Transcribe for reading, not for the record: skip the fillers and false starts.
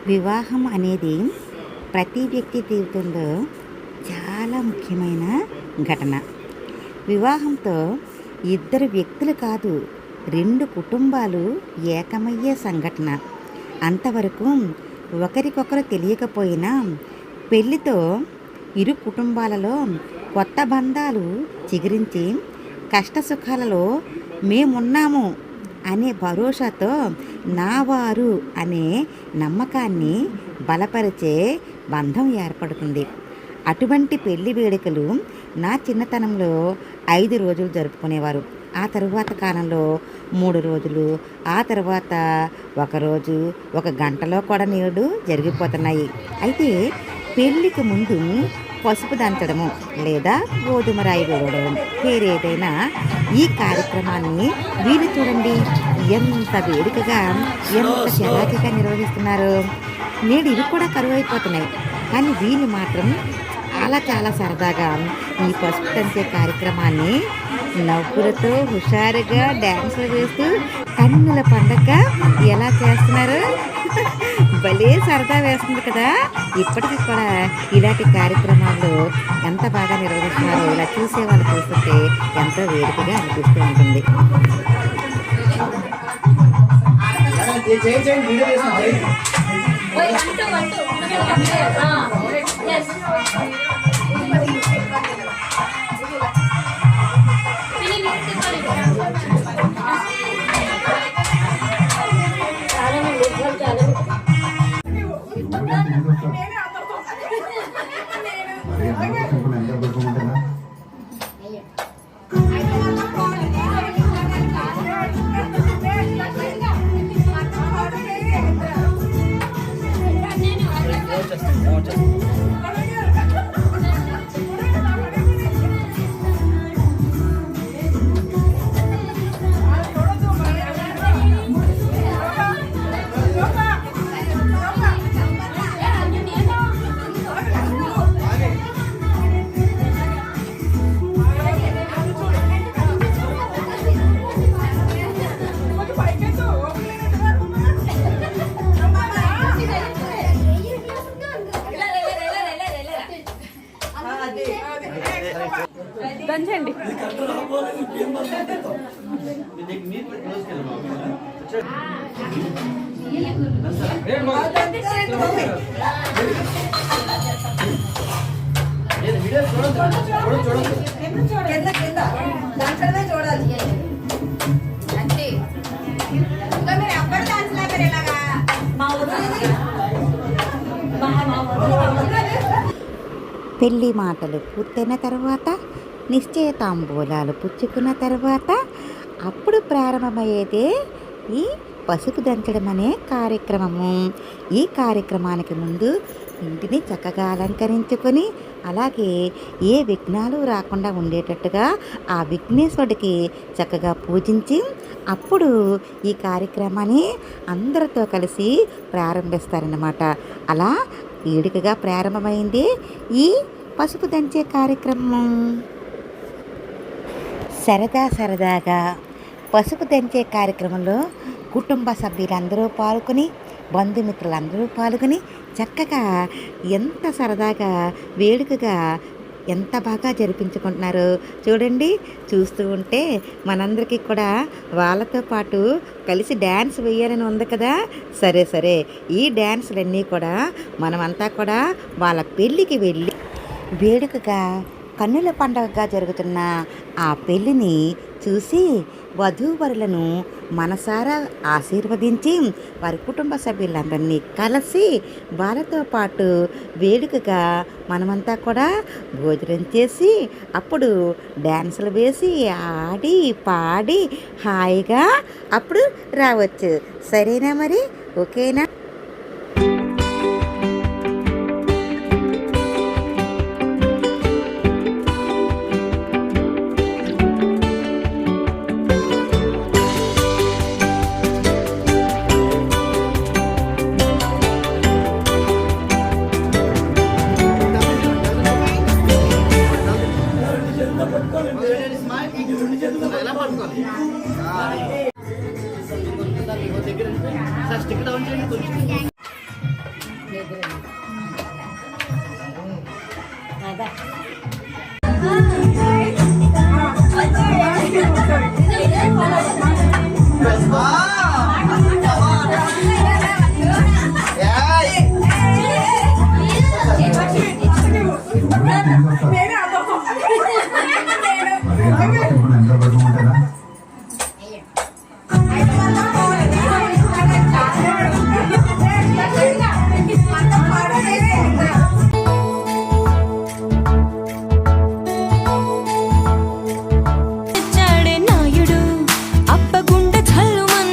వివాహం అనేది ప్రతి వ్యక్తి జీవితంలో చాలా ముఖ్యమైన ఘటన. వివాహంతో ఇద్దరు వ్యక్తులు కాదు, రెండు కుటుంబాలు ఏకమయ్యే సంఘటన. అంతవరకు ఒకరికొకరు తెలియకపోయినా పెళ్ళితో ఇరు కుటుంబాలలో కొత్త బంధాలు చిగురించి కష్టసుఖాలలో మేమున్నాము అనే భరోసాతో నావారు అనే నమ్మకాన్ని బలపరిచే బంధం ఏర్పడుతుంది. అటువంటి పెళ్లి వేడుకలు నా చిన్నతనంలో 5 రోజులు జరుపుకునేవారు. ఆ తరువాత కాలంలో 3 రోజులు, ఆ తర్వాత 1 రోజు, 1 గంటలో కూడా నేడు జరిగిపోతున్నాయి. అయితే పెళ్ళికి ముందు పసుపు దంచడము లేదా గోధుమ రాయి వేయడం పేరేదైనా ఈ కార్యక్రమాన్ని వీళ్ళు చూడండి ఎంత వేడుకగా, ఎంత చలాకీగా నిర్వహిస్తున్నారు. నేడు ఇవి కూడా కరువైపోతున్నాయి, కానీ వీళ్ళు మాత్రం చాలా సరదాగా ఈ పసుపు దంచే కార్యక్రమాన్ని నవ్వులతో హుషారుగా డ్యాన్సులు వేస్తూ కన్నుల పండగ ఎలా చేస్తున్నారు. భలే సరదా వేస్తుంది కదా. ఇప్పటికీ కూడా ఇలాంటి కార్యక్రమాలు ఎంత బాగా నిర్వహిస్తున్నారో ఇలా చూసే వాళ్ళు చూస్తుంటే ఎంతో వేడుకగా అనిపిస్తూ ఉంటుంది. దంచండి. పెళ్లి మాటలు పూర్తయిన తర్వాత, నిశ్చయతాంబూలాలు పుచ్చుకున్న తర్వాత అప్పుడు ప్రారంభమయ్యేదే ఈ పసుపు దంచడం అనే కార్యక్రమము. ఈ కార్యక్రమానికి ముందు ఇంటిని చక్కగా అలంకరించుకొని, అలాగే ఏ విఘ్నాలు రాకుండా ఉండేటట్టుగా ఆ విఘ్నేశ్వరుడికి చక్కగా పూజించి అప్పుడు ఈ కార్యక్రమాన్ని అందరితో కలిసి ప్రారంభిస్తారన్నమాట. అలా వేడుకగా ప్రారంభమైంది ఈ పసుపు దంచే కార్యక్రమం. సరదాగా పసుపు దంచే కార్యక్రమంలో కుటుంబ సభ్యులందరూ పాల్గొని, బంధుమిత్రులందరూ పాల్గొని చక్కగా ఎంత సరదాగా వేడుకగా ఎంత బాగా జరిపించుకుంటున్నారు చూడండి. చూస్తూ ఉంటే మనందరికీ కూడా వాళ్ళతో పాటు కలిసి డ్యాన్స్ వేయాలని ఉంది కదా. సరే ఈ డ్యాన్సులన్నీ కూడా మనమంతా కూడా వాళ్ళ పెళ్ళికి వెళ్ళి వేడుకగా కన్నుల పండగగా జరుగుతున్న ఆ పెళ్ళిని చూసి వధూవరులను మనసారా ఆశీర్వదించి వారి కుటుంబ సభ్యులందరినీ కలిసి వాళ్ళతో పాటు వేడుకగా మనమంతా కూడా భోజనం చేసి అప్పుడు డ్యాన్సులు వేసి ఆడి పాడి హాయిగా అప్పుడు రావచ్చు. సరేనా మరి? ఓకేనా?